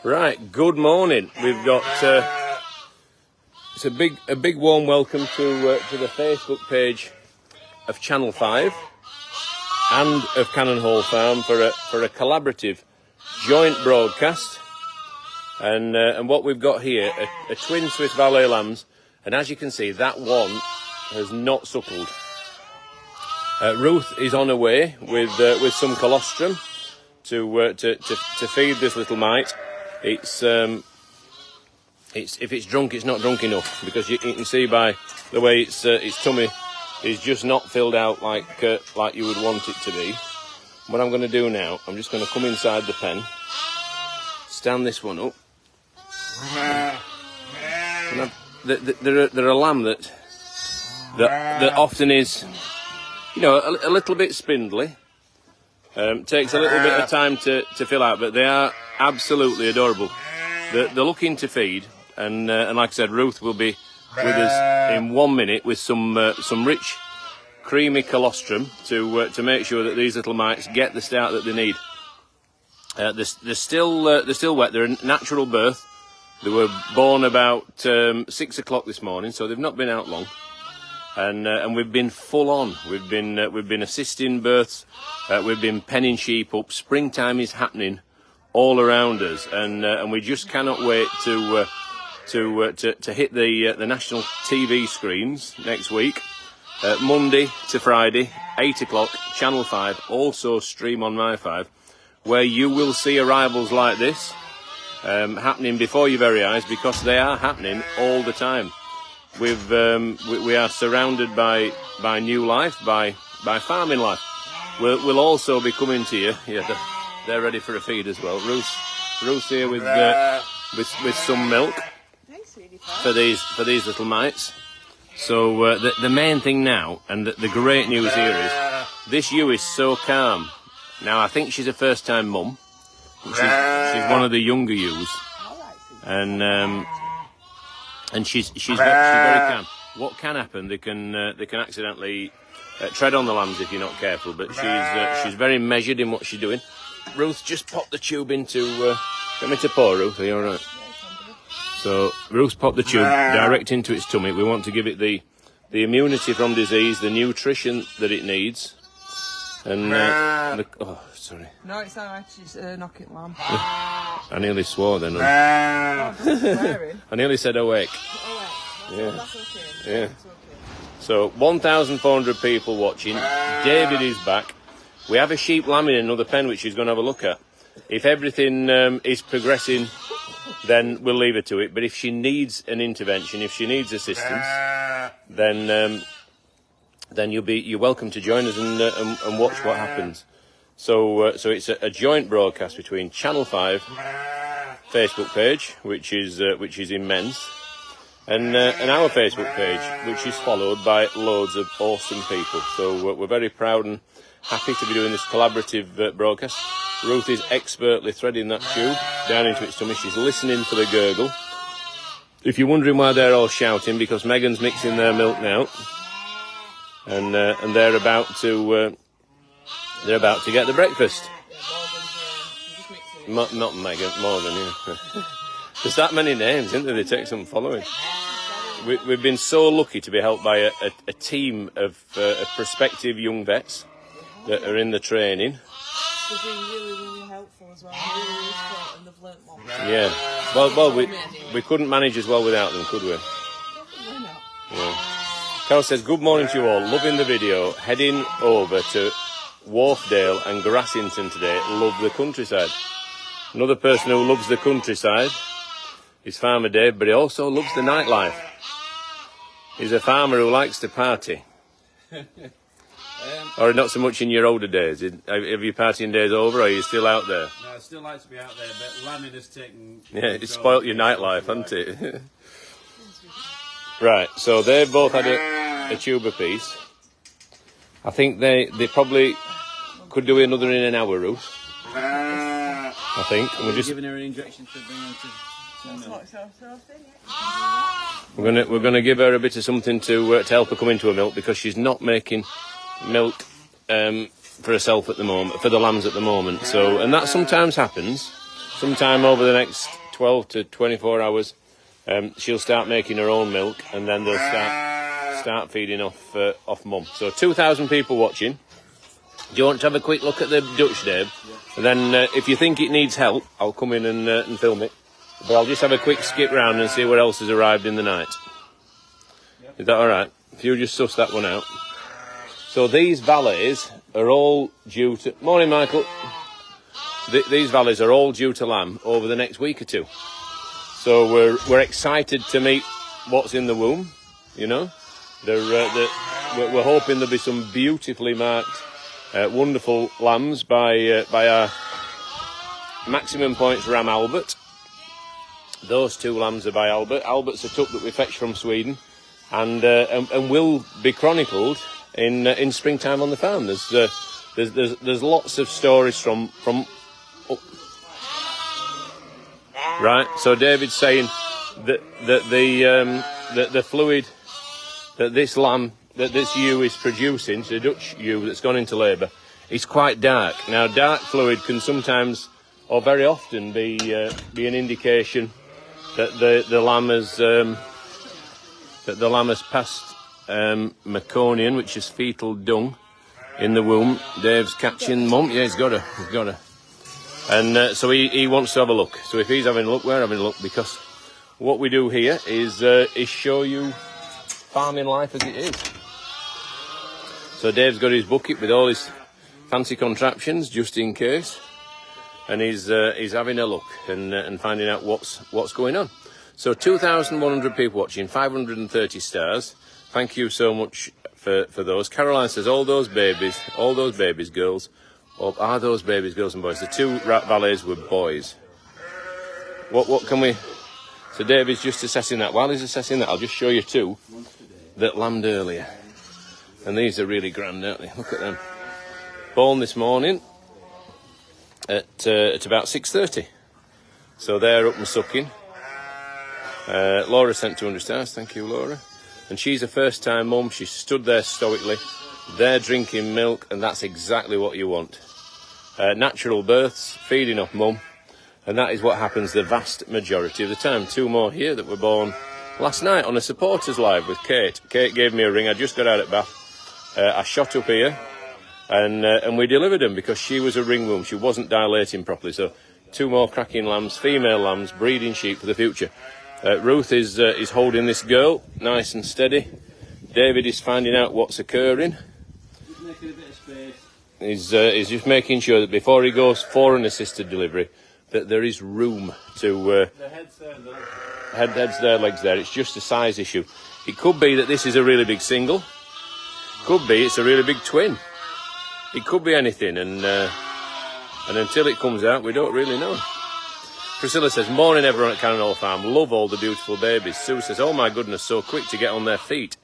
Right, good morning. We've got it's a big warm welcome to the Facebook page of Channel 5 and of Cannon Hall Farm for a collaborative joint broadcast. And what we've got here are twin Swiss Valais lambs, and as you can see, that one has not suckled. Ruth is on her way with some colostrum to feed this little mite. It's if it's drunk, it's not drunk enough, because you can see by the way its tummy is just not filled out like you would want it to be. What I'm going to do now, I'm just going to come inside the pen, stand this one up. And they're a lamb that often is, you know, a little bit spindly. Takes a little bit of time to fill out, but they are absolutely adorable. They're looking to feed, and like I said, Ruth will be with us in 1 minute with some rich, creamy colostrum to make sure that these little mites get the start that they need. They're still wet. They're a natural birth. They were born about 6 o'clock this morning, so they've not been out long. And we've been full on. We've been assisting births. We've been penning sheep up. Springtime is happening all around us, and we just cannot wait to hit the national TV screens next week, Monday to Friday, 8 o'clock, Channel 5. Also stream on My 5, where you will see arrivals like this happening before your very eyes, because they are happening all the time. We are surrounded by new life, by farming life. We'll also be coming to you. Yeah, they're ready for a feed as well. Ruth's here with some milk for these little mites. So the main thing now, and the great news here is this ewe is so calm. Now I think she's a first-time mum. She's one of the younger ewes, and she's very calm. What can happen? They can accidentally tread on the lambs if you're not careful. But she's very measured in what she's doing. Ruth, just pop the tube into. Get me to pour, Ruth. Are you all right? So Ruth popped the tube direct into its tummy. We want to give it the immunity from disease, the nutrition that it needs, and oh, sorry. No, it's all right. She's knocking lamb. I nearly swore then. I nearly said awake. Yeah. That's okay. Yeah. That's okay. So 1,400 people watching. David is back. We have a sheep lamb in another pen, which he's going to have a look at. If everything is progressing, then we'll leave her to it. But if she needs an intervention, if she needs assistance, then you're welcome to join us and watch what happens. So it's a joint broadcast between Channel 5 Facebook page, which is immense, and our Facebook page, which is followed by loads of awesome people. So we're very proud and happy to be doing this collaborative broadcast. Ruth is expertly threading that tube down into its tummy. She's listening for the gurgle. If you're wondering why they're all shouting, because Megan's mixing their milk now, and they're about to get the breakfast. Not Megan, Morgan, yeah. There's that many names, isn't there? They take some following. We've been so lucky to be helped by a team of prospective young vets that are in the training. They've been really helpful as well. Really useful, and they've learnt more. Yeah. Well, we couldn't manage as well without them, could we? Definitely not. Yeah. Carol says, good morning to you all. Loving the video. Heading over to Wharfdale and Grassington today. Love the countryside. Another person who loves the countryside is Farmer Dave, but he also loves the nightlife. He's a farmer who likes to party. Or not so much in your older days. Have your partying days over, or are you still out there? No, I still like to be out there, but lambing has taken... Yeah, it's spoilt your nightlife, hasn't it? Right, so they've both had a tube apiece. I think they probably could do another in an hour, Ruth. I think. And we're just giving her an injection to bring her to... We're gonna give her a bit of something to help her come into her milk, because she's not making milk for herself at the moment, for the lambs at the moment. So, and that sometimes happens. sometime over the next 12 to 24 hours, she'll start making her own milk, and then they'll start feeding off Mum. So 2,000 people watching. Do you want to have a quick look at the Dutch, Dave? And then if you think it needs help, I'll come in and film it. But I'll just have a quick skip round and see what else has arrived in the night. Is that all right? If you just suss that one out. So these valets are all due to... Morning, Michael. These valets are all due to lamb over the next week or two. So we're excited to meet what's in the womb, you know. We're hoping there'll be some beautifully marked, wonderful lambs by our maximum points ram Albert. Those two lambs are by Albert. Albert's a tup that we fetched from Sweden, and will be chronicled in springtime on the farm. There's lots of stories from. Right. So David's saying that the fluid that this lamb, that this ewe is producing, the Dutch ewe that's gone into labour, is quite dark. Now, dark fluid can sometimes, or very often, be an indication that the lamb has passed meconium, which is fetal dung, in the womb. Dave's catching Mum. Yeah, he's got her. And so he wants to have a look. So if he's having a look, we're having a look, because what we do here is show you farming life as it is. So Dave's got his bucket with all his fancy contraptions, just in case, and he's having a look and finding out what's going on. So 2,100 people watching, 530 stars. Thank you so much for those. Caroline says all those babies, girls. Or are those babies girls and boys? The two rat valets were boys. What can we... So David's just assessing that. While he's assessing that, I'll just show you two that lambed earlier. And these are really grand, aren't they? Look at them. Born this morning at about 6:30. So they're up and sucking. Laura sent 200 stars. Thank you, Laura. And she's a first-time mum. She stood there stoically. They're drinking milk, and that's exactly what you want. Natural births, feeding off Mum, and that is what happens the vast majority of the time. Two more here that were born last night on a supporters live with Kate. Kate gave me a ring. I just got out at Bath. I shot up here, and we delivered them because she was a ringworm. She wasn't dilating properly. So two more cracking lambs, female lambs, breeding sheep for the future. Ruth is holding this girl nice and steady. David is finding out what's occurring. Just making a bit of space. He's just making sure that before he goes for an assisted delivery, that there is room to... the head's there, though. Head's there, legs there. It's just a size issue. It could be that this is a really big single. Could be it's a really big twin. It could be anything, and until it comes out, we don't really know. Priscilla says, morning everyone at Cannon Hall Farm. Love all the beautiful babies. Sue says, oh my goodness, so quick to get on their feet.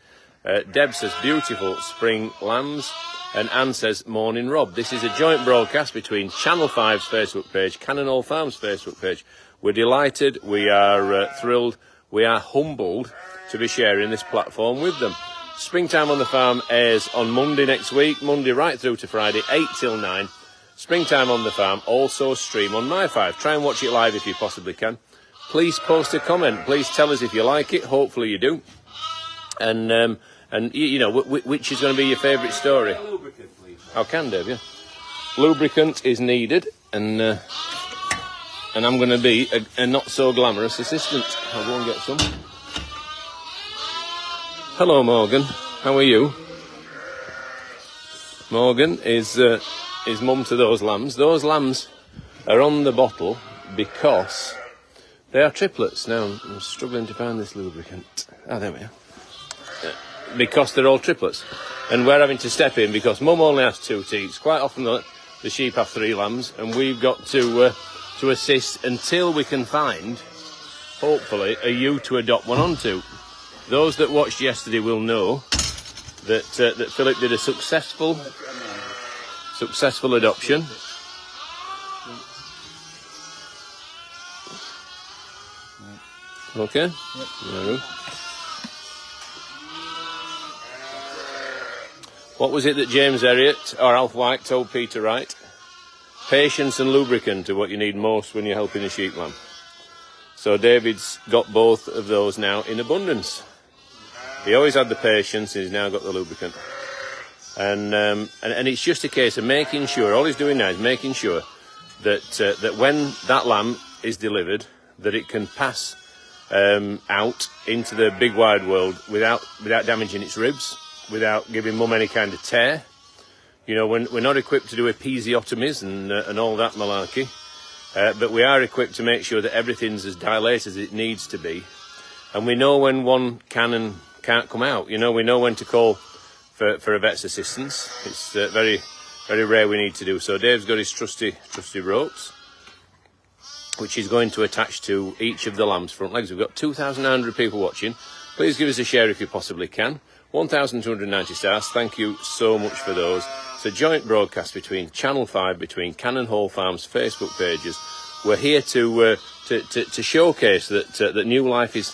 Deb says, beautiful spring lambs. And Anne says, morning Rob. This is a joint broadcast between Channel 5's Facebook page, Cannon Hall Farm's Facebook page. We're delighted, we are thrilled, we are humbled to be sharing this platform with them. Springtime on the Farm airs on Monday next week, Monday right through to Friday, 8 till 9. Springtime on the Farm also stream on My5. Try and watch it live if you possibly can. Please post a comment. Please tell us if you like it. Hopefully you do. And you know, which is going to be your favourite story? Lubricant, please. I can, Dave, yeah. Lubricant is needed, and I'm going to be a not-so-glamorous assistant. I'll go and get some. Hello, Morgan. How are you? Morgan is mum to those lambs. Those lambs are on the bottle because they are triplets. Now, I'm struggling to find this lubricant. Ah, there we are. Because they're all triplets, and we're having to step in because Mum only has 2 teats. Quite often the sheep have 3 lambs, and we've got to assist until we can find, hopefully, a ewe to adopt one onto. Those that watched yesterday will know that Philip did a successful adoption. Okay. Yep. No. What was it that James Herriot or Alf White told Peter Wright? patience and lubricant are what you need most when you're helping a sheep lamb. So David's got both of those now in abundance. He always had the patience, and he's now got the lubricant. And it's just a case of making sure, all he's doing now is making sure that that when that lamb is delivered, that it can pass out into the big wide world without damaging its ribs, without giving mum any kind of tear. You know, we're not equipped to do episiotomies and all that malarkey, but we are equipped to make sure that everything's as dilated as it needs to be. And we know when one can and can't come out. You know, we know when to call for a vet's assistance. It's very, very rare we need to do. So Dave's got his trusty ropes, which he's going to attach to each of the lamb's front legs. We've got 2,900 people watching. Please give us a share if you possibly can. 1,290 stars. Thank you so much for those. It's a joint broadcast between Channel 5, between Cannon Hall Farms Facebook pages. We're here to showcase that new life is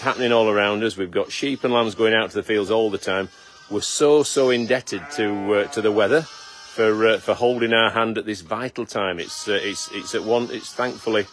happening all around us. We've got sheep and lambs going out to the fields all the time. We're so indebted to the weather for holding our hand at this vital time. It's thankfully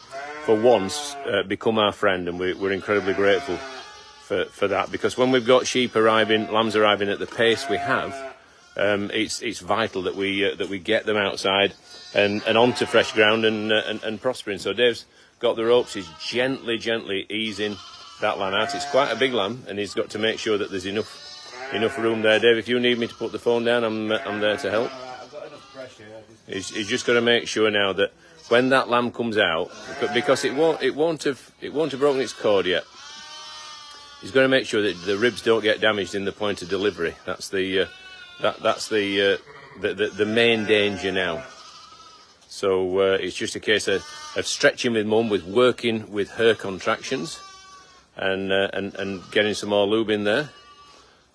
for once become our friend, and we're incredibly grateful for that, because when we've got sheep arriving, lambs arriving at the pace we have, it's vital that we get them outside and onto fresh ground and prospering. So Dave's got the ropes. He's gently easing that lamb out. It's quite a big lamb, and he's got to make sure that there's enough room there. Dave, if you need me to put the phone down, I'm there to help. I've got enough pressure. He's just got to make sure now that when that lamb comes out, because it won't have broken its cord yet. He's got to make sure that the ribs don't get damaged in the point of delivery. That's the main danger now. So it's just a case of stretching with mum, with working with her contractions, and getting some more lube in there,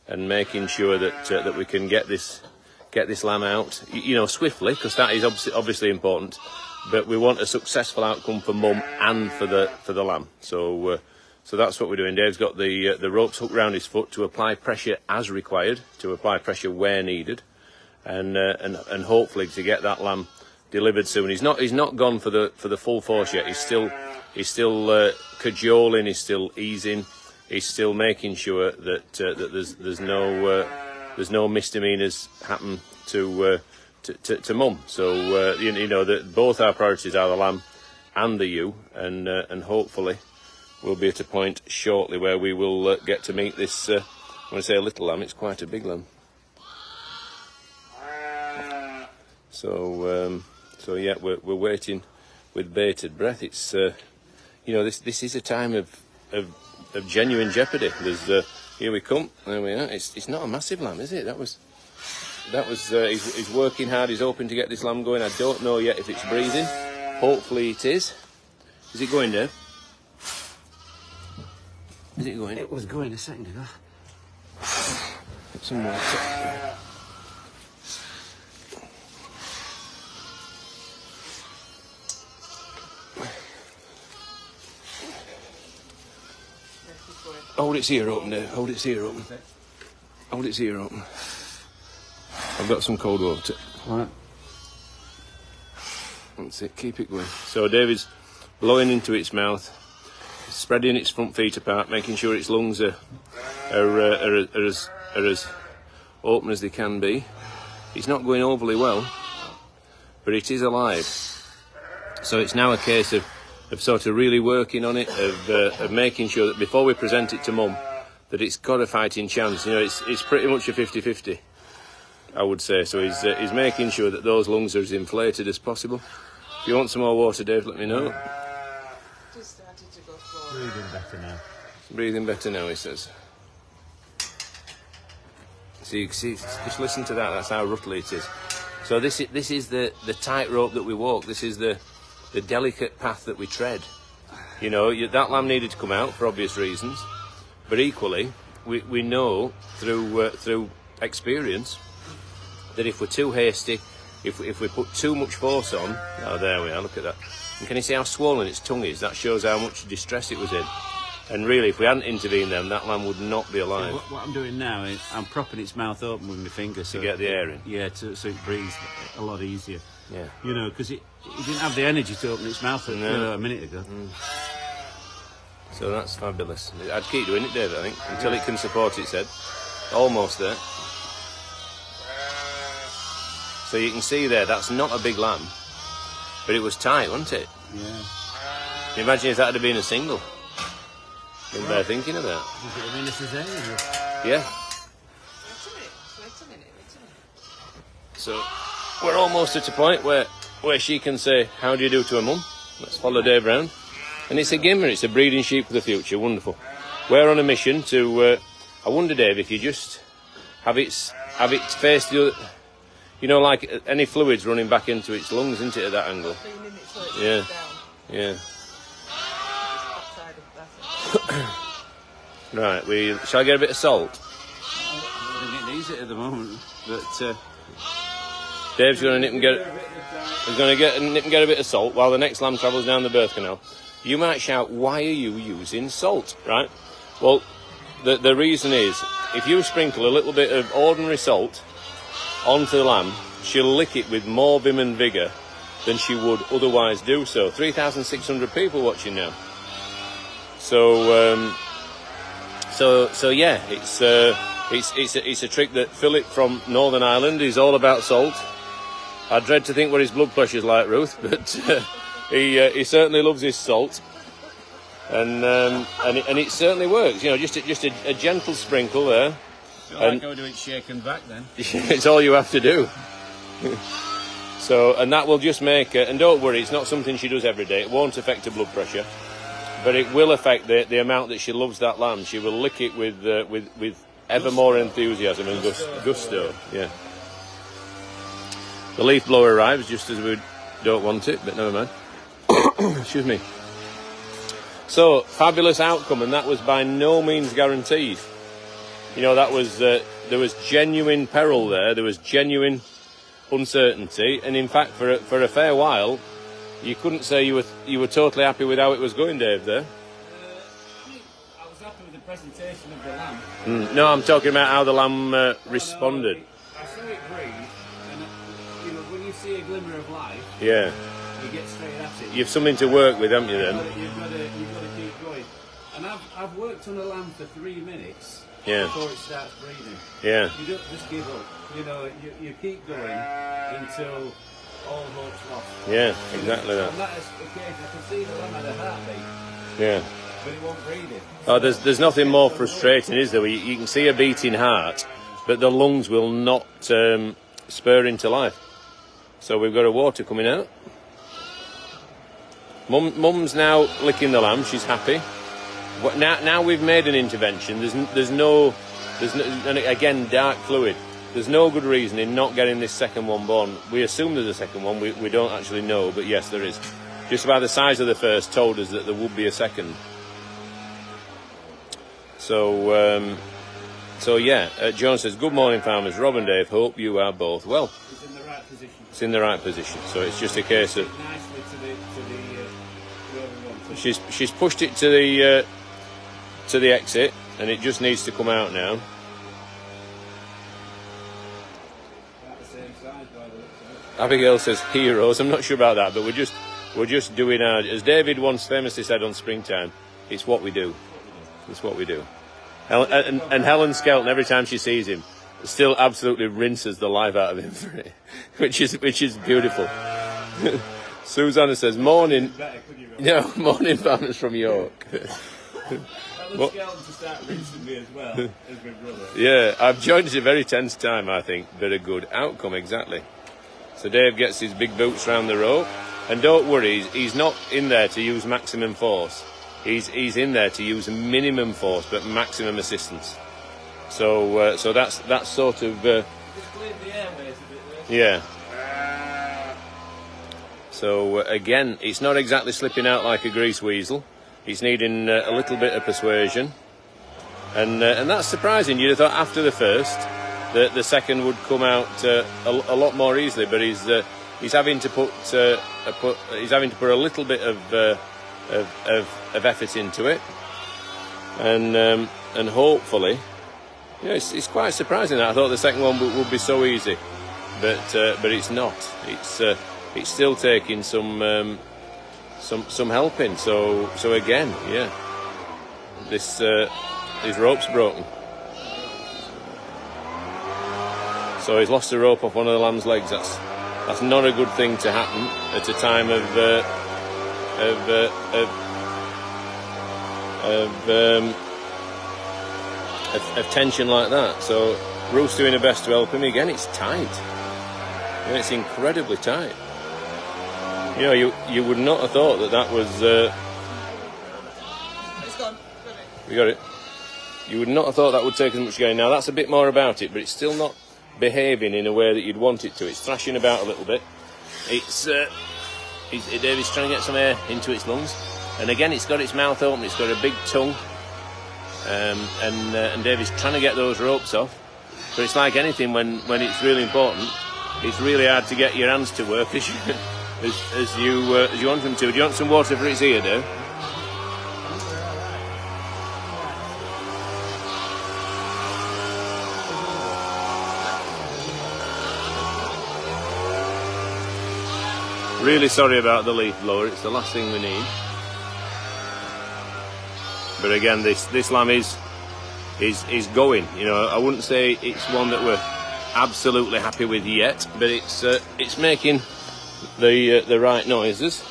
and making sure that we can get this lamb out, you know, swiftly, because that is obviously important. But we want a successful outcome for mum and for the lamb. So that's what we're doing. Dave's got the ropes hooked round his foot to apply pressure as required, to apply pressure where needed, and hopefully to get that lamb delivered soon. He's not gone for the full force yet. He's still cajoling. He's still easing. He's still making sure that there's no misdemeanors happen to mum. So you know that both our priorities are the lamb and the ewe, and hopefully we'll be at a point shortly where we will get to meet this. When I say a little lamb, it's quite a big lamb. So yeah, we're waiting with bated breath. It's you know, this is a time of genuine jeopardy. There's here we come. There we are. It's not a massive lamb, is it? That was he's working hard. He's hoping to get this lamb going. I don't know yet if it's breathing. Hopefully it is. Is it going, Dave? Is it going? It was going a second ago. Get some water. Hold its ear open, Dave. Hold its ear open. Hold its ear open. I've got some cold water. Right. That's it. Keep it going. So David's blowing into its mouth, spreading its front feet apart, making sure its lungs are as open as they can be. It's not going overly well, but it is alive. So it's now a case of sort of really working on it, of making sure that before we present it to mum, that it's got a fighting chance. You know, it's pretty much a 50-50, I would say. So he's making sure that those lungs are as inflated as possible. If you want some more water, Dave, let me know. Just started to go slow. Breathing better now. Breathing better now, he says. See, just listen to that. That's how ruttly it is. So this is the tightrope that we walk. This is the delicate path that we tread. You know, that lamb needed to come out for obvious reasons, but equally, we know through experience that if we're too hasty, if we put too much force on, oh, there we are, look at that. And can you see how swollen its tongue is? That shows how much distress it was in. And really, if we hadn't intervened then, that lamb would not be alive. What I'm doing now is I'm propping its mouth open with my finger To get the air in. Yeah, so it breathes a lot easier. Yeah. You know, because it didn't have the energy to open its mouth a minute ago. So that's fabulous. I'd keep doing it, Dave, I think, until it can support its head. Almost there. So you can see there, that's not a big lamb, but it was tight, wasn't it? Yeah. Can you imagine if that had been a single? Been there thinking of that. Is it a minute cesarean? Yeah. Wait a minute. So we're almost at a point where she can say, how do you do to a mum? Let's follow Dave round. And it's a gimmer, it's a breeding sheep for the future, wonderful. We're on a mission to, I wonder, Dave, if you just have it face the other, you know, like any fluids running back into its lungs, isn't it, at that angle? Cleaning it so it's Yeah. down. Yeah. Backside of that. Right, shall I get a bit of salt? I don't need it at the moment, but Dave's going to nip and get a bit of salt while the next lamb travels down the birth canal. You might shout, why are you using salt, right? Well, the reason is, if you sprinkle a little bit of ordinary salt onto the lamb, she'll lick it with more vim and vigour than she would otherwise do so. 3,600 people watching now. So yeah, it's a trick that Philip from Northern Ireland is all about salt. I dread to think what his blood pressure's like, Ruth, but he certainly loves his salt, and it certainly works. You know, just a gentle sprinkle there. I go do it shaken back then. It's all you have to do. So, and that will just make and don't worry, it's not something she does every day. It won't affect her blood pressure, but it will affect the amount that she loves that lamb. She will lick it with ever more enthusiasm and gusto. Yeah. The leaf blower arrives just as we don't want it, but never mind. Excuse me. So, fabulous outcome, and that was by no means guaranteed. You know, that was there was genuine peril there. There was genuine uncertainty, and in fact, for a fair while, you couldn't say you were totally happy with how it was going, Dave. There. I was happy with the presentation of the lamb. No, I'm talking about how the lamb responded. I saw it breathe, and you know, when you see a glimmer of life, Yeah. you get straight at it. You've something to work with, haven't you? Then. You've got to keep going. And I've worked on a lamb for 3 minutes. Yeah. Before it starts breathing. Yeah. You don't just give up. You know, you keep going until all hope's lost. Yeah, exactly that. And that is the case. I can see the lamb had a heartbeat, Yeah. but it won't breathe it. Oh, there's nothing more frustrating, is there? You can see a beating heart, but the lungs will not spur into life. So we've got a water coming out. Mum's now licking the lamb. She's happy. Now we've made an intervention. There's no, and again, dark fluid. There's no good reason in not getting this second one born. We assume there's a second one. We don't actually know, but yes, there is. Just about the size of the first told us that there would be a second. So yeah, John says, good morning, farmers. Rob and Dave, hope you are both well. It's in the right position. It's in the right position. So it's just a case of Nicely to the where we want it. she's pushed it to the exit, and it just needs to come out now. About the same size, by the looks of it. Abigail says heroes. I'm not sure about that, but we're just doing our, as David once famously said on Springtime, it's what we do. It's what we do. And Helen Skelton, every time she sees him, still absolutely rinses the life out of him for it, which is beautiful. Susanna says, morning. No, morning, farmers from York. Helen Skelton to start rinsing me as well as my brother. Yeah, I've joined at a very tense time, I think, but a good outcome, exactly. So Dave gets his big boots round the rope, and don't worry, he's not in there to use maximum force. He's in there to use minimum force but maximum assistance. So that's sort of Just cleared the airways a bit there. yeah. So again, it's not exactly slipping out like a grease weasel. It's needing a little bit of persuasion, and that's surprising. You'd have thought after the first, the second would come out a lot more easily. But he's having to put a little bit of effort into it. and hopefully, it's quite surprising. I thought the second one would be so easy, but it's not. It's still taking some helping. So again, this rope's broken. So he's lost the rope off one of the lamb's legs. That's not a good thing to happen at a time of tension like that. So Ruth's doing her best to help him. Again, it's tight. And it's incredibly tight. You would not have thought that was. It's gone. You got it. You would not have thought that would take as much gain. Now that's a bit more about it, but it's still not behaving in a way that you'd want it to. It's thrashing about a little bit. David's trying to get some air into its lungs, and again it's got its mouth open. It's got a big tongue, and David's trying to get those ropes off. But it's like anything when it's really important. It's really hard to get your hands to work as you want them to. Do you want some water for its ear, Dave? Really sorry about the leaf blower. It's the last thing we need. But again, this lamb is going. I wouldn't say it's one that we're absolutely happy with yet, but it's making the right noises,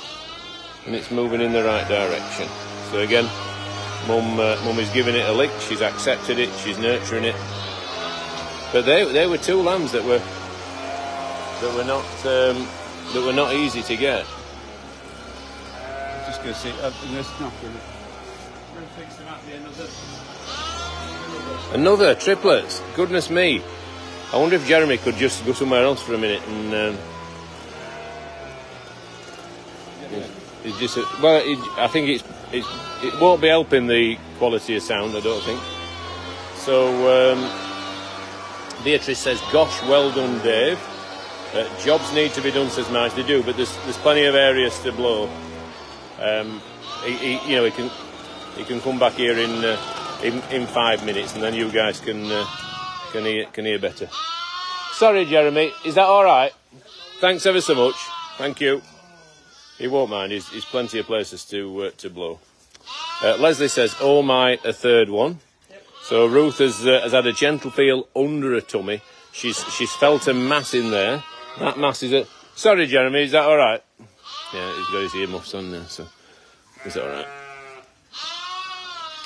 and it's moving in the right direction. So again, Mum is giving it a lick. She's accepted it. She's nurturing it. But they were two lambs that were not easy to get. I'm just going to see. I'm going to snap with it. We're going to fix them at the end of Another triplets. Goodness me. I wonder if Jeremy could just go somewhere else for a minute and. I think it won't be helping the quality of sound. I don't think. So Beatrice says, "Gosh, well done, Dave. Jobs need to be done," says Marge. They do, but there's plenty of areas to blow. He can come back here in 5 minutes, and then you guys can hear better. Sorry, Jeremy. Is that all right? Thanks ever so much. Thank you. He won't mind. He's plenty of places to blow. Leslie says, "Oh my, a third one." Yep. So Ruth has had a gentle feel under her tummy. She's felt a mass in there. That mass is Sorry, Jeremy. Is that all right? Yeah, he's got his earmuffs on now, so is that all right?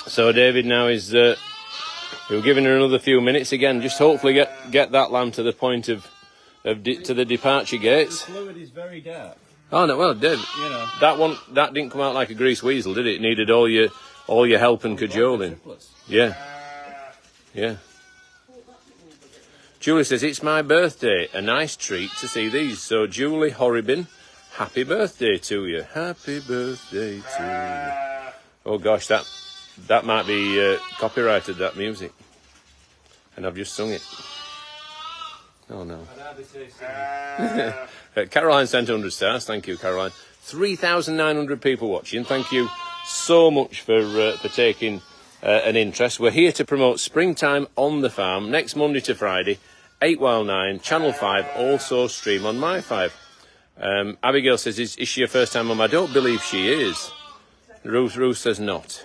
So David now is. We're giving her another few minutes again. Just hopefully get that lamb to the point to the departure gates. The fluid is very dark. Oh no, well, Dave, that didn't come out like a grease weasel, did it? It needed all your help and cajoling. Yeah. Julie says, "It's my birthday. A nice treat to see these." So Julie Horribin, happy birthday to you. Happy birthday to you. Oh gosh, that might be copyrighted, that music. And I've just sung it. Oh no. Caroline sent 100 stars. Thank you, Caroline. 3,900 people watching. Thank you so much for taking an interest. We're here to promote Springtime on the Farm next Monday to Friday, 8 while 9, Channel 5, also stream on My 5. Abigail says, is she your first time mum? I don't believe she is. Ruth says not.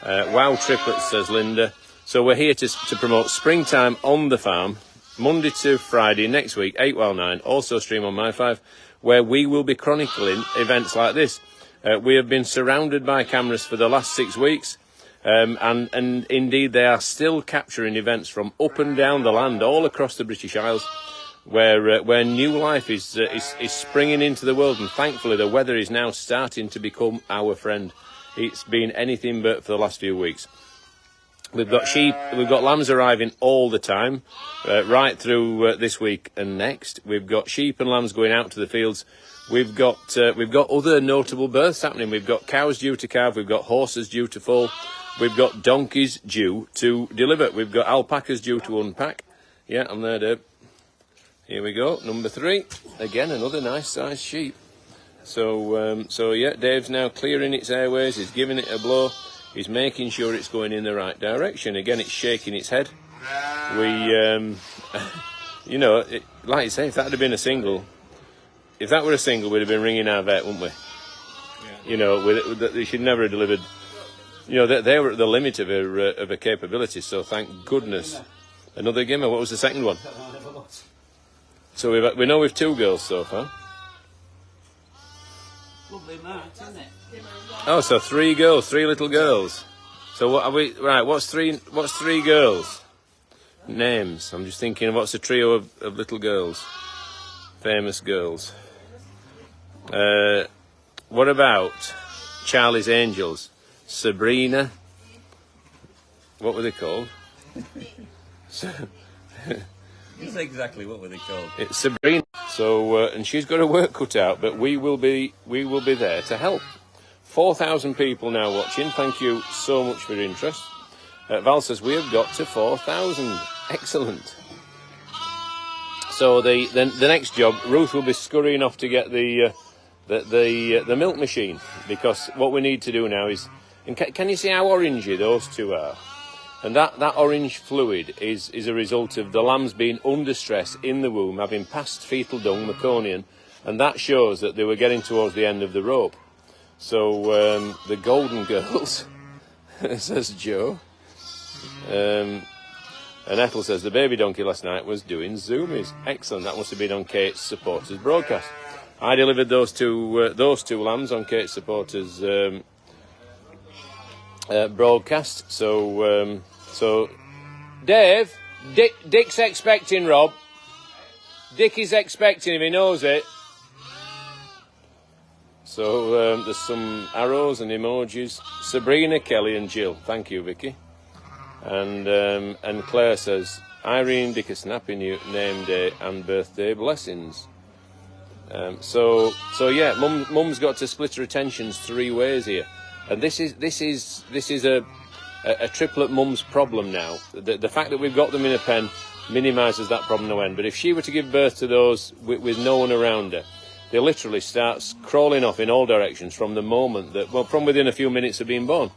Wow triplets, says Linda. So we're here to promote Springtime on the Farm, Monday to Friday next week, 8 while 9, also stream on My 5, where we will be chronicling events like this. We have been surrounded by cameras for the last 6 weeks, and indeed they are still capturing events from up and down the land, all across the British Isles, where new life is springing into the world, and thankfully the weather is now starting to become our friend. It's been anything but for the last few weeks. We've got sheep, we've got lambs arriving all the time, right through this week and next. We've got sheep and lambs going out to the fields. We've got other notable births happening. We've got cows due to calve. We've got horses due to foal. We've got donkeys due to deliver. We've got alpacas due to unpack. Yeah, I'm there, Dave. Here we go, number 3. Again, another nice sized sheep. So yeah, Dave's now clearing its airways. He's giving it a blow. is making sure it's going in the right direction. Again, it's shaking its head. We, you know, like you say, if that had been a single, we'd have been ringing our vet, wouldn't we? Yeah. You know, they should never have delivered. You know, they were at the limit of her capabilities. So thank goodness. Another gimmer. What was the second one? So we know we've 2 girls so far. Lovely match, isn't it? Oh, so 3 girls, 3 little girls. So what are we? Right, what's three girls? Names. I'm just thinking, what's a trio of little girls? Famous girls. What about Charlie's Angels? Sabrina. What were they called? That's exactly what were they called. It's Sabrina. So and she's got her work cut out, but we will be there to help. 4,000 people now watching. Thank you so much for your interest. Val says we have got to 4,000. Excellent. So the next job, Ruth will be scurrying off to get the milk machine, because what we need to do now is, and can you see how orangey those 2 are? And that orange fluid is a result of the lambs being under stress in the womb, having passed fetal dung, meconium, and that shows that they were getting towards the end of the rope. So the golden girls, says Joe. And Ethel says the baby donkey last night was doing zoomies. Excellent. That must have been on Kate's supporters broadcast. I delivered those two lambs on Kate's supporters broadcast. So Dave, Dick's expecting Rob. Dick is expecting him. He knows it. So there's some arrows and emojis. Sabrina, Kelly, and Jill. Thank you, Vicky. And Claire says, Irene, Dick, a snappy name day and birthday blessings. So yeah, Mum's got to split her attentions 3 ways here, and this is a triplet mum's problem now. The fact that we've got them in a pen minimises that problem no end. But if she were to give birth to those with no one around her, they literally start crawling off in all directions from the moment that, well, from within a few minutes of being born.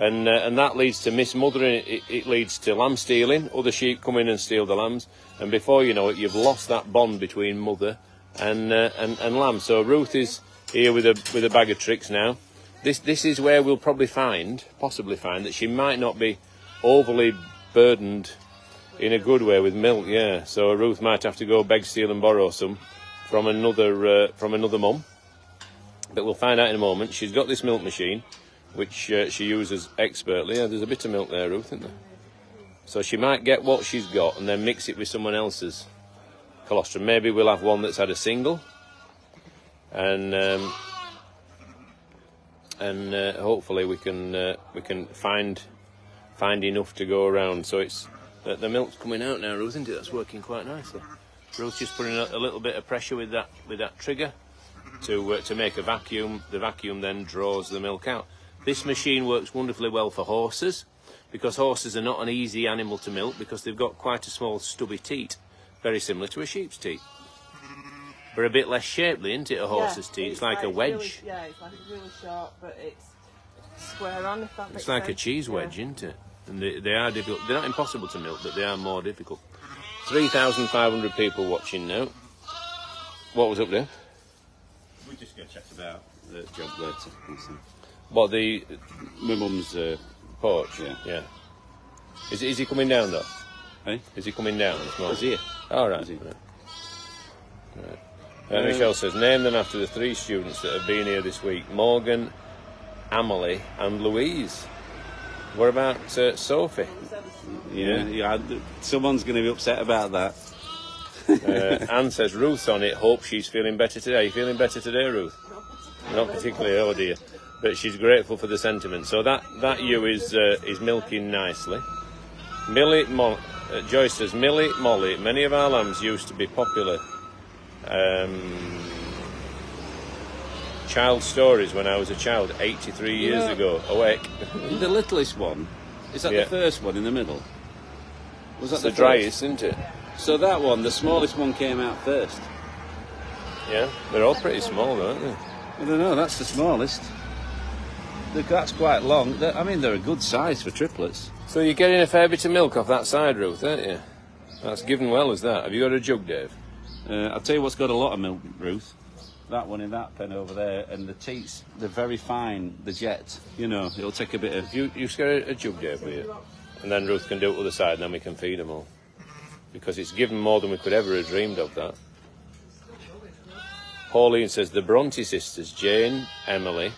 And that leads to mismothering, it leads to lamb stealing, other sheep come in and steal the lambs, and before you know it, you've lost that bond between mother and lamb. So Ruth is here with a bag of tricks now. This is where we'll possibly find that she might not be overly burdened in a good way with milk, yeah. So Ruth might have to go beg, steal and borrow some from another mum. But we'll find out in a moment. She's got this milk machine, which she uses expertly. Yeah, there's a bit of milk there, Ruth, isn't there? So she might get what she's got and then mix it with someone else's colostrum. Maybe we'll have one that's had a single, and hopefully we can find enough to go around. So it's the milk's coming out now, Ruth, isn't it? That's working quite nicely. Ruth's just putting a little bit of pressure with that trigger to make a vacuum. The vacuum then draws the milk out. This machine works wonderfully well for horses, because horses are not an easy animal to milk because they've got quite a small stubby teat, very similar to a sheep's teat. But a bit less shapely, isn't it, a horse's teat? It's like a wedge. Really, yeah, it's like really short, but it's square on, if that makes sense. It's like a cheese wedge, isn't it? And they are difficult. They're not impossible to milk, but they are more difficult. 3,500 people watching now. What was up there? We just go chat about the job later. What, my mum's porch? Yeah. Is he coming down though? Hey? Is he coming down? Is he? All right. Right. Michelle says, name them after the 3 students that have been here this week: Morgan, Amelie, and Louise. What about Sophie? Yeah. Someone's going to be upset about that. Anne says, Ruth's on it. Hope she's feeling better today. Are you feeling better today, Ruth? Not particularly, oh dear. But she's grateful for the sentiment. So that ewe is milking nicely. Joyce says, Millie, Molly, many of our lambs used to be popular child stories when I was a child 83 years ago. Awake. The littlest one, is that the first one in the middle? Was that the driest, isn't it? So that one, the smallest one, came out first. Yeah, they're all pretty small though, aren't they? I don't know, that's the smallest. that's quite long. I mean, they're a good size for triplets. So you're getting a fair bit of milk off that side, Ruth, aren't you? That's given well as that. Have you got a jug, Dave? I'll tell you what's got a lot of milk, Ruth. That one in that pen over there, and the teats, they're very fine, the jet. You know, it'll take a bit of... You just get a jug, Dave, will you? And then Ruth can do it to the other side, and then we can feed them all. Because it's given more than we could ever have dreamed of, that. Pauline says, the Bronte sisters, Jane, Emily,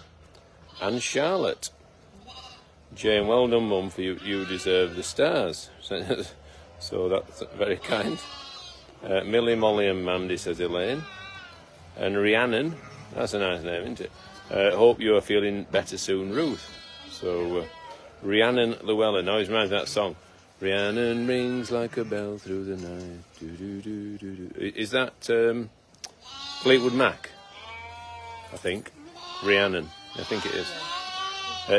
and Charlotte. Jane, well done, Mum, for you deserve the stars. So that's very kind. Millie, Molly and Mandy, says Elaine. And Rhiannon, that's a nice name, isn't it? Hope you are feeling better soon, Ruth. So, Rhiannon Llewellyn, always reminds me of that song. Rhiannon rings like a bell through the night. Do, do, do, do, do. Is that Fleetwood Mac? I think. Rhiannon, I think it is.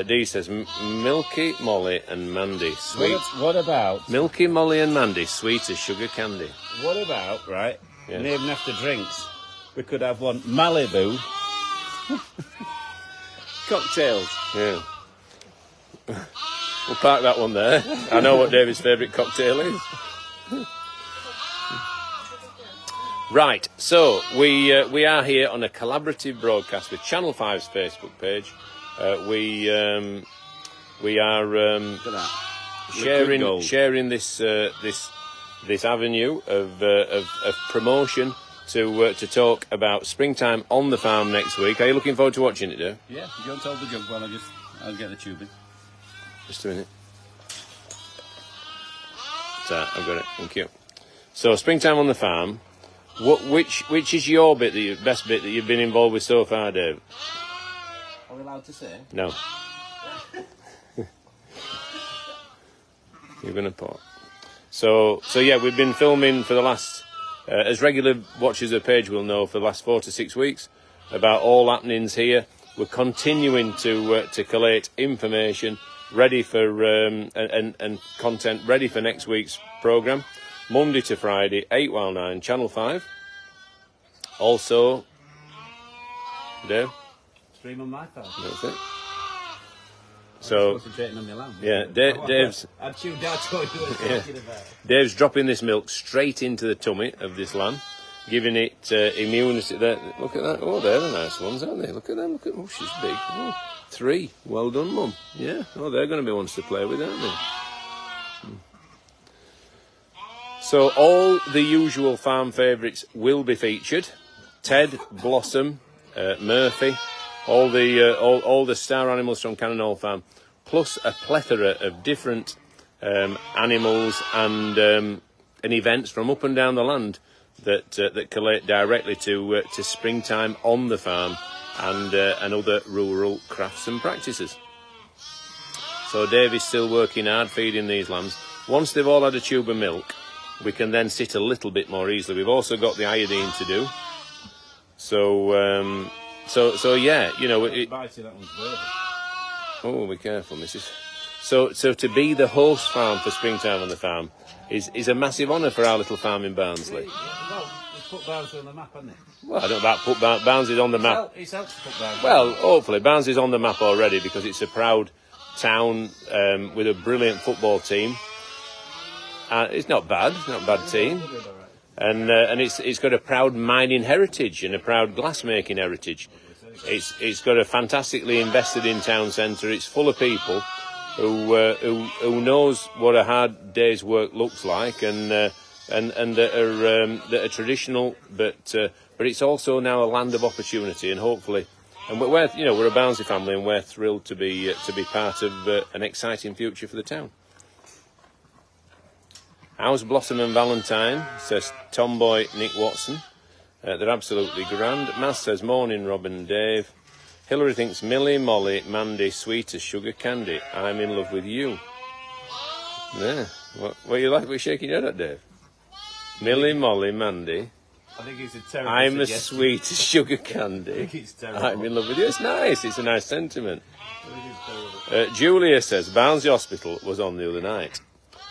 Dee says, Milky, Molly and Mandy, sweet. What about... Milky, Molly and Mandy, sweet as sugar candy. What about, right, Yes. and even after drinks, we could have one Malibu. Cocktails. Yeah. We'll park that one there. I know what David's favourite cocktail is. Right, so we are here on a collaborative broadcast with Channel 5's Facebook page. We are Look at that. sharing this avenue of promotion to talk about springtime on the farm next week. Are you looking forward to watching it, Dave? Yeah, you don't hold the jug while I'll get the tubing. Just a minute. So I've got it. Thank you. So springtime on the farm. Which is your best bit that you've been involved with so far, Dave? Are we allowed to say? No. You're going to put. So yeah, we've been filming for the last, as regular watchers of the page will know, for the last 4 to 6 weeks about all happenings here. We're continuing to collate information ready for and content ready for next week's programme. Monday to Friday, 8 while 9, Channel 5. Also, Dave? Stream on my phone. That's it. So, Concentrating on my lamb. yeah, Dave's I tuned out what you were talking about. Dave's dropping this milk straight into the tummy of this lamb, giving it immunity. There, look at that. Oh, they're the nice ones, aren't they? Look at them. Look at. Oh, she's big. Oh, 3. Well done, Mum. Yeah. Oh, they're going to be ones to play with, aren't they? So all the usual farm favourites will be featured. Ted, Blossom, Murphy, all the star animals from Cannon Farm, plus a plethora of different animals and events from up and down the land that collate directly to springtime on the farm and other rural crafts and practices. So Dave is still working hard feeding these lambs. Once they've all had a tube of milk, we can then sit a little bit more easily. We've also got the iodine to do. So yeah, you know. Oh, be careful, Mrs. So to be the host farm for springtime on the farm is a massive honour for our little farm in Barnsley. Well, we've put Barnsley on the map, hasn't it? Well, I don't know about put Barnsley's on the map. It's helped to put Barnsley. Well, hopefully Barnsley's on the map already because it's a proud town with a brilliant football team. It's not bad. It's not a bad team. And it's got a proud mining heritage and a proud glassmaking heritage. It's got a fantastically invested in town centre. It's full of people who knows what a hard day's work looks like and that are traditional, but it's also now a land of opportunity and hopefully, and we're a Barnsley family and we're thrilled to be part of an exciting future for the town. How's Blossom and Valentine, says Tomboy Nick Watson. They're absolutely grand. Mass says, morning, Robin and Dave. Hillary thinks, Millie, Molly, Mandy, sweet as sugar candy. I'm in love with you. Yeah. What you like? What are you shaking your head at, Dave? Millie, Molly, Mandy. I think it's a terrible I'm as suggestion. sweet as sugar candy. I think it's terrible. I'm in love with you. It's nice. It's a nice sentiment. Julia says, Barnsley Hospital was on the other night.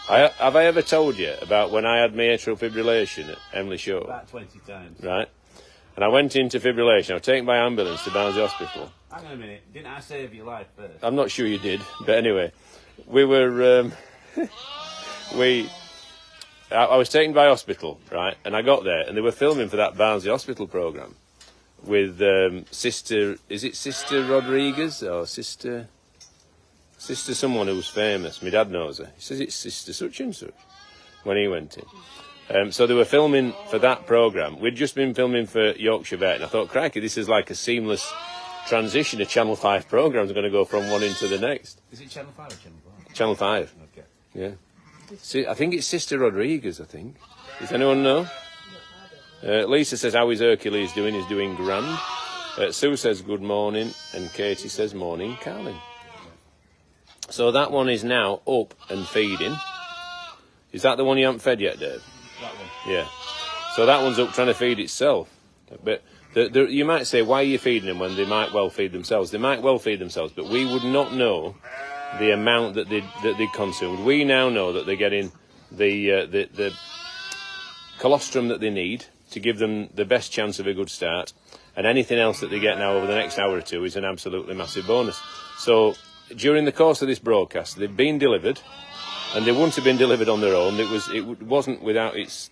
Have I ever told you about when I had my atrial fibrillation at Emily Show? About 20 times. Right. And I went into fibrillation. I was taken by ambulance to Barnsley Hospital. Hang on a minute. Didn't I save your life first? I'm not sure you did, but anyway, we were. I was taken by hospital, right? And I got there, and they were filming for that Barnsley Hospital programme with Sister. Is it Sister Rodriguez or Sister someone who was famous? My dad knows her. He says it's Sister such and such when he went in. So they were filming for that programme. We'd just been filming for Yorkshire Vet, and I thought, crikey, this is like a seamless transition. A Channel 5 programme is going to go from one into the next. Is it Channel 5 or Channel 5? Channel 5. Okay. Yeah. See, I think it's Sister Rodriguez, I think. Does anyone know? Lisa says, how is Hercules doing? He's doing grand. Sue says, good morning. And Katie says, morning, Carlin. So that one is now up and feeding. Is that the one you haven't fed yet, Dave? That one. Yeah. So that one's up trying to feed itself. But you might say, why are you feeding them when they might well feed themselves? They might well feed themselves, but we would not know the amount that they consumed. We now know that they're getting the colostrum that they need to give them the best chance of a good start, and anything else that they get now over the next hour or two is an absolutely massive bonus. So during the course of this broadcast, they've been delivered, and they wouldn't have been delivered on their own. It wasn't without its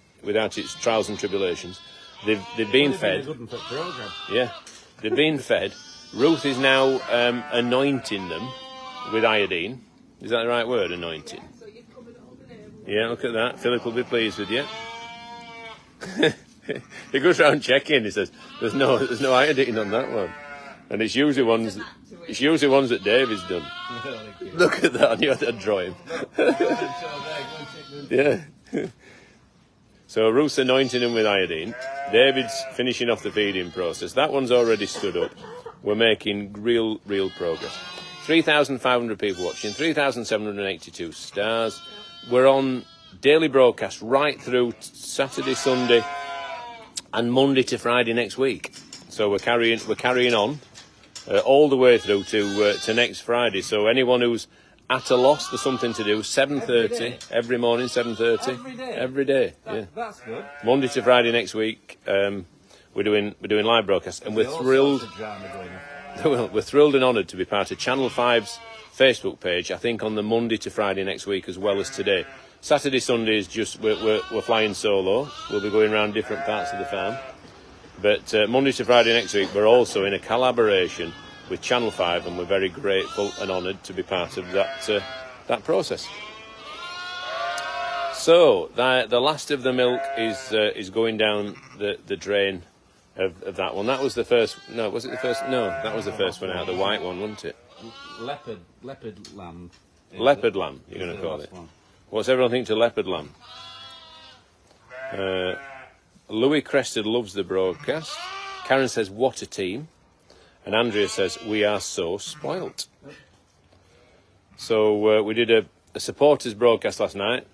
trials and tribulations. They've been fed. Yeah, they've been fed. Ruth is now anointing them with iodine. Is that the right word, anointing? Yeah, look at that. Philip will be pleased with you. He goes round checking. He says, "There's no iodine on that one," and it's usually ones that David's done. Look at that. You had to draw him. Yeah. So Ruth's anointing him with iodine. David's finishing off the feeding process. That one's already stood up. We're making real progress. 3,500 people watching, 3,782 stars. We're on daily broadcast right through Saturday, Sunday, and Monday to Friday next week. So we're carrying on all the way through to next Friday. So anyone who's at a loss for something to do, 7:30 every morning, 7:30 every day. Yeah, that's good. Monday to Friday next week. We're doing live broadcasts, and we're thrilled. We're thrilled and honoured to be part of Channel 5's Facebook page, I think on the Monday to Friday next week as well as today. Saturday, Sunday is just, we're flying solo. We'll be going around different parts of the farm. But Monday to Friday next week, we're also in a collaboration with Channel 5, and we're very grateful and honoured to be part of that process. So, the last of the milk is going down the drain of that one. That was the first. No, was it the first? No, that was the first one out. The white one, wasn't it? Leopard lamb. Leopard lamb. You're going to call it. One. What's everyone think to leopard lamb? Louis Crested loves the broadcast. Karen says, "What a team," and Andrea says, "We are so spoilt." So we did a supporters broadcast last night.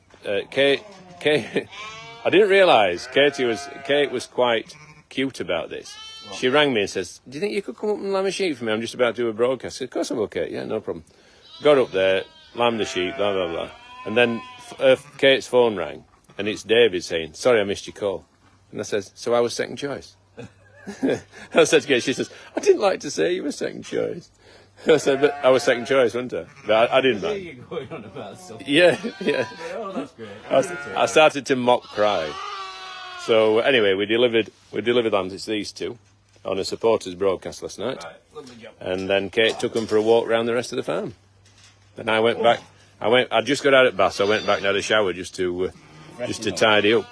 Kate, I didn't realise Kate was quite cute about this. What? She rang me and says, "Do you think you could come up and lamb a sheep for me? I'm just about to do a broadcast." I said, "Of course I'm okay. Yeah, no problem." Got up there, lambed the sheep, blah blah blah, and then Kate's phone rang, and it's David saying, "Sorry, I missed your call." And I says, "So I was second choice." I said to Kate, she says, "I didn't like to say you were second choice." I said, "But I was second choice, wasn't I?" But I didn't mind. You're going on about something. Yeah. Oh, that's great. I started to mock cry. So anyway, we delivered lambs. It's these two on a supporters broadcast last night. Right, lovely job. And then Kate took them for a walk around the rest of the farm. And I went back. I just got out at bath, so I went back and had a shower just to tidy up.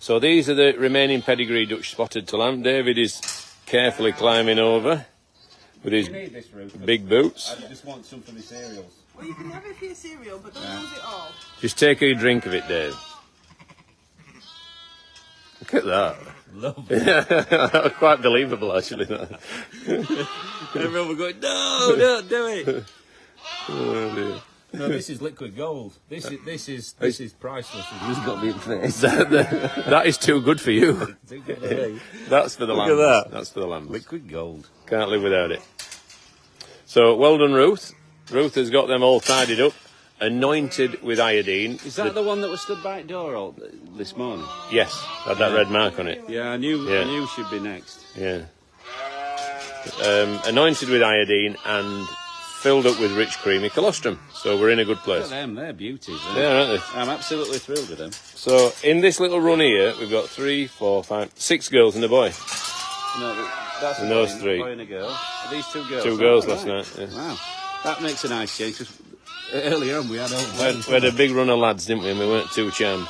So these are the remaining pedigree Dutch spotted to lamb. David is carefully climbing over with his big boots. I just want some for my cereals. Well, you can have it for your cereal, but don't lose it all. Just take a drink of it, Dave. Look at that. Lovely. That was quite believable, actually. Everyone were going, "No, don't do it." Oh, dear. No, this is liquid gold. This is priceless. Who's got me in face? That is too good for you. Too good for me. That's for the lambs. Look at that. That's for the lambs. Liquid gold. Can't live without it. So, well done, Ruth. Ruth has got them all tidied up, anointed with iodine. Is that the one that was stood by the door this morning? Yes, had that red mark on it. Yeah, I knew she'd be next. Yeah. anointed with iodine and filled up with rich creamy colostrum. So we're in a good place. Look at them, they're beauties. Yeah, aren't they? I'm absolutely thrilled with them. So in this little run here, we've got 3, 4, 5, 6 girls and a boy. No, that's And those three. A boy and a girl. Are these 2 girls? 2 girls Oh, last right. night. Yeah. Wow, that makes a nice change. 'Cause earlier on we had We had a big run of lads, didn't we? And we weren't too charmed.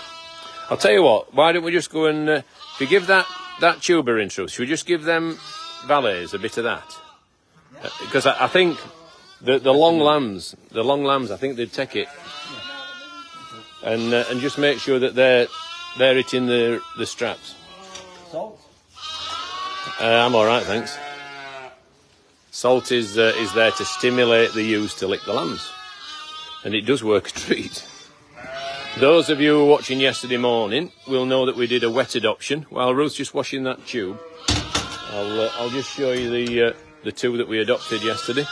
I'll tell you what. Why don't we just go and if we give that tuber intro, should we just give them valets a bit of that? Because I think the long lambs, I think they'd take it, and just make sure that they're hitting the straps. Salt? I'm all right, thanks. Salt is there to stimulate the ewes to lick the lambs, and it does work a treat. Those of you who were watching yesterday morning will know that we did a wet adoption. While Ruth's just washing that tube, I'll just show you the 2 that we adopted yesterday.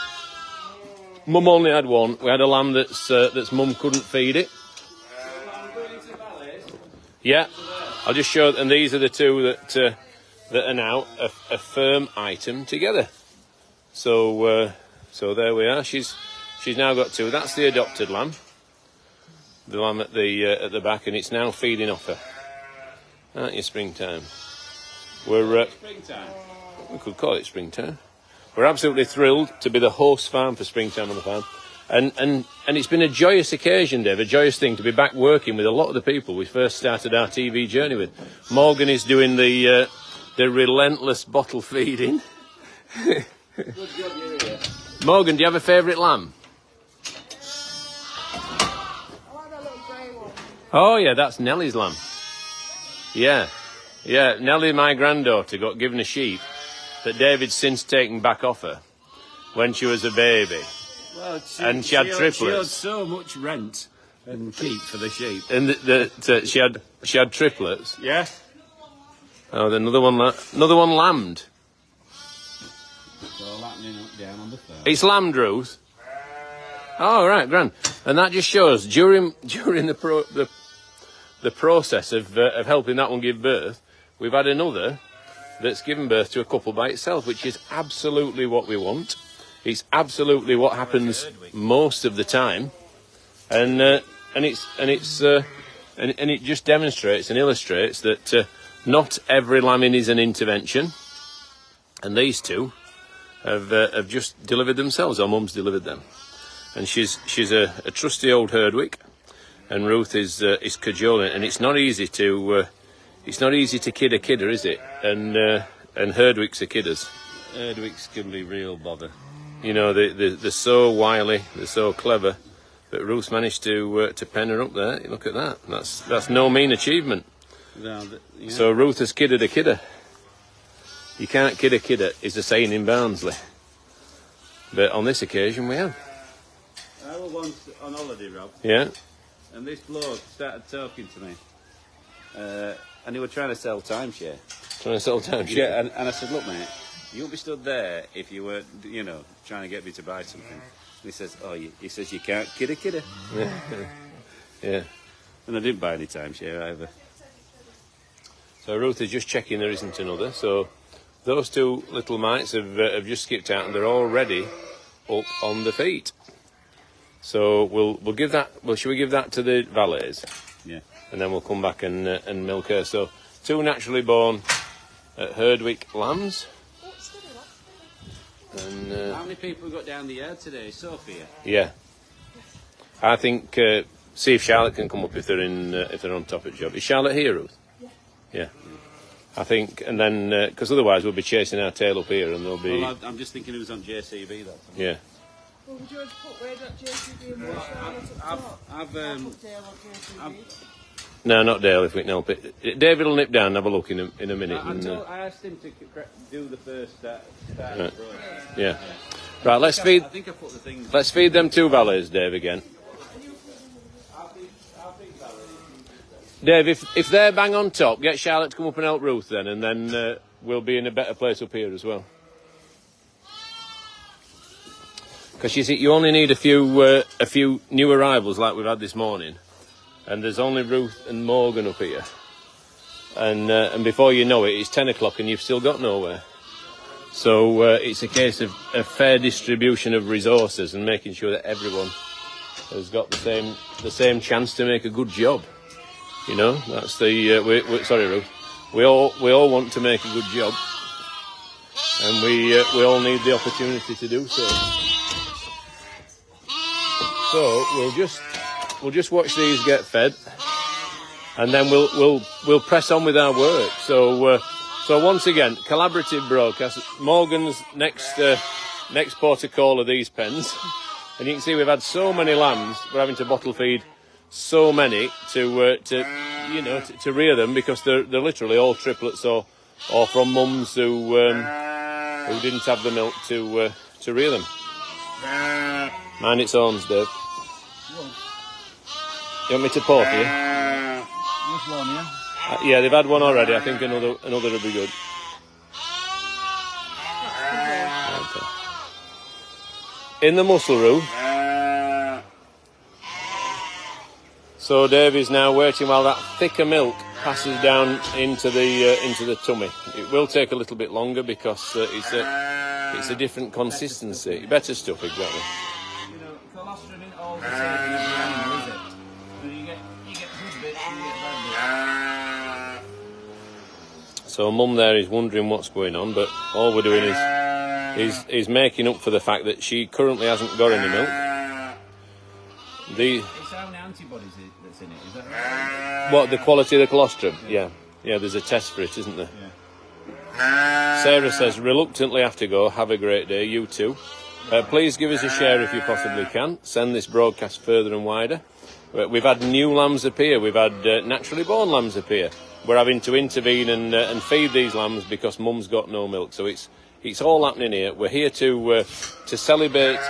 Mum only had 1. We had a lamb that's mum couldn't feed it. Yeah, I'll just show. And these are the 2 that are now a firm item together. So there we are. She's now got 2. That's the adopted lamb. The lamb at the back, and it's now feeding off her. Aren't you, springtime? We're springtime. We could call it springtime. We're absolutely thrilled to be the host farm for Springtime on the Farm, and it's been a joyous occasion, Dave, a joyous thing to be back working with a lot of the people we first started our TV journey with. Morgan is doing the relentless bottle feeding. Good job you're here. Morgan, do you have a favourite lamb? Oh yeah, that's Nellie's lamb. Yeah. Nellie, my granddaughter, got given a sheep that David's since taken back off her when she was a baby. Well, And she had triplets. She owed so much rent and keep for the sheep. And she had triplets. Yeah. Oh, another one lambed. It's all happening down on the farm. It's lambed, Ruth. Oh right, grand. And that just shows during the process of helping that one give birth, we've had another that's given birth to a couple by itself, which is absolutely what we want. It's absolutely what happens most of the time, and it just demonstrates and illustrates that not every lambing is an intervention, and these 2 have just delivered themselves. Our mum's delivered them, and she's a trusty old Herdwick, and Ruth is cajoling, and it's not easy to kid a kidder, is it? And Herdwicks are kidders. Herdwicks can be real bother. You know, they're so wily, they're so clever, but Ruth's managed to pen her up there. Look at that. That's no mean achievement. Yeah. So Ruth has kidded a kidder. You can't kid a kidder is a saying in Barnsley. But on this occasion we have. I was once on holiday, Rob. Yeah. And this bloke started talking to me. And he was trying to sell timeshare. Trying to sell time. Yeah, and I said, look, mate, you won't be stood there if you weren't, trying to get me to buy something. And he says, he says, you can't kid a kidder. Yeah. And I didn't buy any timeshare either. So Ruth is just checking there isn't another. So those 2 little mites have just skipped out, and they're already up on the feet. So we'll give that. Well, should we give that to the valets? Yeah. And then we'll come back and milk her. So 2 naturally born Herdwick lambs. And How many people got down the yard today? Sophia? yeah, I think see if Charlotte can come up if they're on top of the job. Is Charlotte here, Ruth? Yeah. I think, and then because otherwise we'll be chasing our tail up here, and there'll be. Well, I'm just thinking it was on JCB. That's all. Yeah. Well, would you want to put where that JCB and where Charlotte at the top? I've Put Dale on JCB. No, not Dale, if we can help it. David will nip down and have a look in a minute. I asked him to do the first start. Right. Yeah. Right, let's feed. I think I put the things. Let's feed them 2 valets, Dave, again. Dave, if they're bang on top, get Charlotte to come up and help Ruth then, and then we'll be in a better place up here as well. Because you see, you only need a few new arrivals like we've had this morning, and there's only Ruth and Morgan up here, and before you know it, it's 10 o'clock and you've still got nowhere. So it's a case of a fair distribution of resources and making sure that everyone has got the same chance to make a good job. You know, that's the sorry, Ruth. We all want to make a good job, and we all need the opportunity to do so. So we'll just watch these get fed, and then we'll press on with our work. So once again, collaborative broadcast. Morgan's next port of call of these pens, and you can see we've had so many lambs. We're having to bottle feed so many to rear them, because they're literally all triplets or from mums who didn't have the milk to rear them. Mind its horns, Dave. You want me to pour for you? Just one, yeah? Yeah, they've had one already. I think another will be good. Okay. In the muscle room. So Dave is now waiting while that thicker milk passes down into the tummy. It will take a little bit longer because it's a different consistency. Better stuff, exactly. You know, colostrum isn't all the same in every animal, is it? So you get good bits and you get bad bits. So Mum there is wondering what's going on, but all we're doing is making up for the fact that she currently hasn't got any milk. It's how many antibodies that's in it, is that right? What, the quality of the colostrum? Yeah, there's a test for it, isn't there? Yeah. Sarah says, reluctantly have to go. Have a great day, you too. Please give us a share if you possibly can. Send this broadcast further and wider. We've had new lambs appear. We've had naturally born lambs appear. We're having to intervene and feed these lambs because Mum's got no milk. So it's all happening here. We're here to celebrate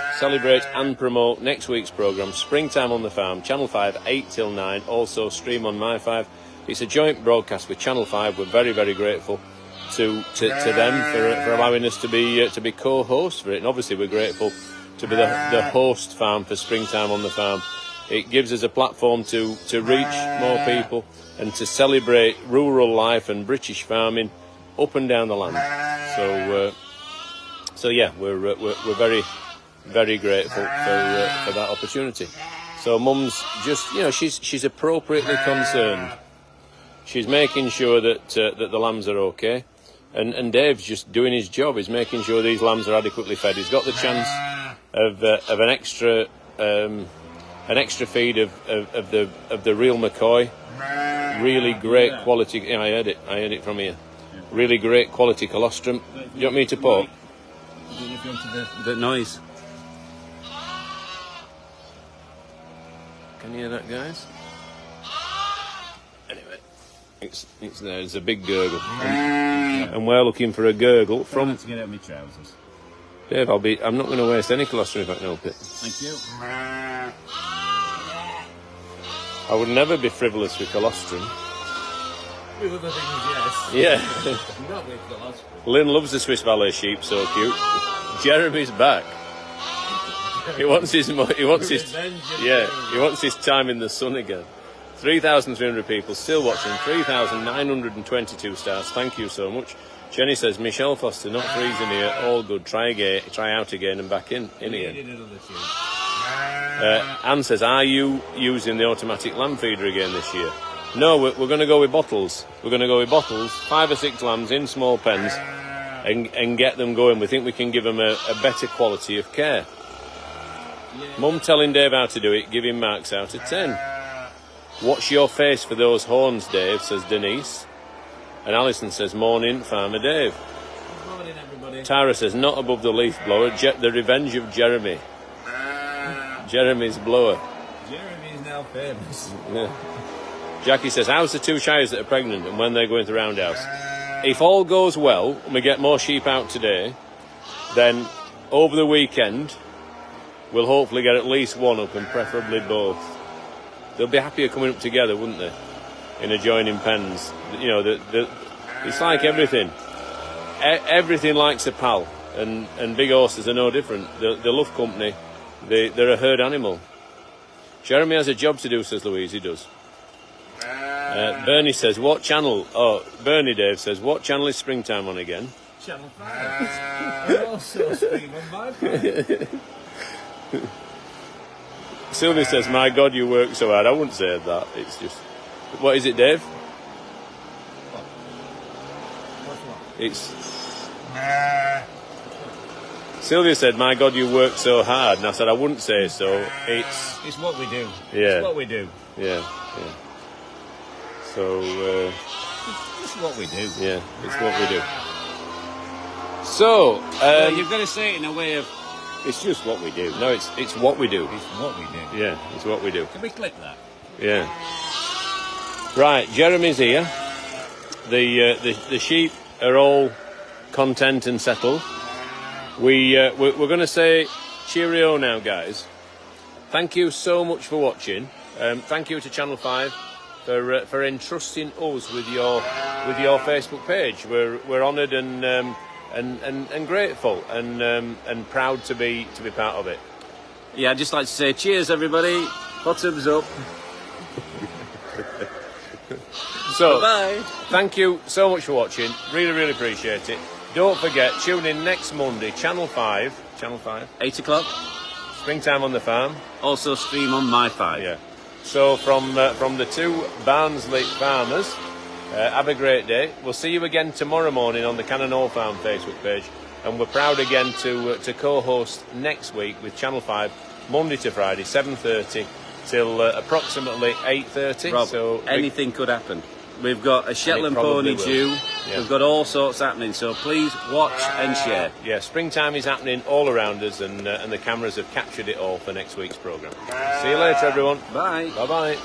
and promote next week's programme, Springtime on the Farm, Channel 5, 8 till 9. Also stream on My 5. It's a joint broadcast with Channel 5. We're very, very grateful to them for allowing us to be co-hosts for it, and obviously we're grateful to be the host farm for Springtime on the Farm. It gives us a platform to reach more people and to celebrate rural life and British farming up and down the land. So yeah, we're very, very grateful for that opportunity. So Mum's just, she's appropriately concerned. She's making sure that the lambs are okay. And Dave's just doing his job. He's making sure these lambs are adequately fed. He's got the chance of an extra feed of the real McCoy, really great quality. Yeah, I heard it from here. Really great quality colostrum. Do you want me to pour? The noise. Can you hear that, guys? Anyway. It's there. There's a big gurgle, and we're looking for a gurgle from. To get out of my trousers. Dave, I'm not going to waste any colostrum if I can help it. Thank you. I would never be frivolous with colostrum. With other things, yes. Yeah. Not with colostrum. Lynn loves the Swiss Valley sheep. So cute. Jeremy's back. He wants his time in the sun again. 3,300 people still watching, 3,922 stars. Thank you so much. Jenny says, Michelle Foster, not freezing here, all good. Try out again and back in here. Anne says, are you using the automatic lamb feeder again this year? No, we're going to go with bottles. We're going to go with bottles, 5 or 6 lambs in small pens, and get them going. We think we can give them a better quality of care. Mum telling Dave how to do it, giving marks out of 10. Watch your face for those horns, Dave, says Denise. And Alison says, morning, Farmer Dave. Morning, everybody. Tara says, not above the leaf blower, the revenge of Jeremy. Jeremy's blower. Jeremy's now famous. Yeah. Jackie says, how's the 2 shires that are pregnant and when they're going to roundhouse? If all goes well and we get more sheep out today, then over the weekend, we'll hopefully get at least one up and preferably both. They'll be happier coming up together, wouldn't they? In adjoining pens. It's like everything. Everything likes a pal, and big horses are no different. They love company. They're a herd animal. Jeremy has a job to do, says Louise. He does. Bernie says, what channel? Oh, Bernie, Dave says, what channel is Springtime on again? Channel 5. I also stream on my phone. Sylvia says, "My God, you work so hard." I wouldn't say that. It's just, what is it, Dave? What's what? It's. Sylvia said, "My God, you work so hard," and I said, "I wouldn't say so." It's what we do. Yeah. It's what we do. Yeah. So It's what we do. yeah, it's what we do. So You've got to say it in a way of, it's just what we do. no, it's what we do. It's what we do. Yeah, it's what we do. Can we click that? Yeah. Right, Jeremy's here. The sheep are all content and settled. We're going to say cheerio now, guys. Thank you so much for watching. Thank you to Channel 5 for entrusting us with your Facebook page. We're honoured and grateful and proud to be part of it. yeah, I'd just like to say cheers, everybody. Bottoms up. So, Bye. thank you so much for watching. Really, really appreciate it. Don't forget, tune in next Monday, Channel 5, 8 o'clock. Springtime on the Farm. Also stream on my 5. Yeah. So from the two Barnsley farmers, have a great day. We'll see you again tomorrow morning on the Cannon Hall Farm Facebook page, and we're proud again to co-host next week with Channel 5, Monday to Friday, 7:30 till approximately 8:30. Rob, So anything could happen. We've got a Shetland probably pony will. due. Yeah. We've got all sorts happening. So please watch and share. yeah, springtime is happening all around us, and the cameras have captured it all for next week's programme. See you later, everyone. Bye. Bye bye.